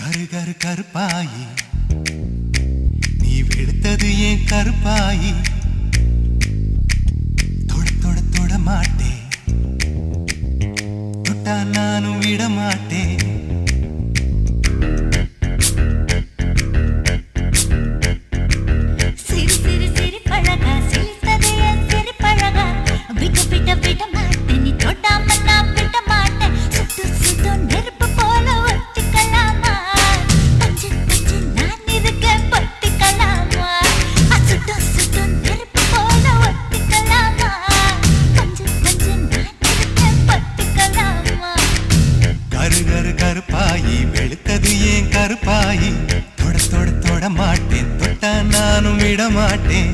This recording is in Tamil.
கரு கரு கருப்பாயி நீ வெளுத்தது ஏன் கருப்பாயி தொட தொட தொட மாட்டேன் தொட்டா நானும் விட மாட்டேன் கருப்பாயி வெளுத்தது ஏன் கருப்பாயி தொட தொட தொட மாட்டேன் தொட்டா நானும் விட மாட்டேன்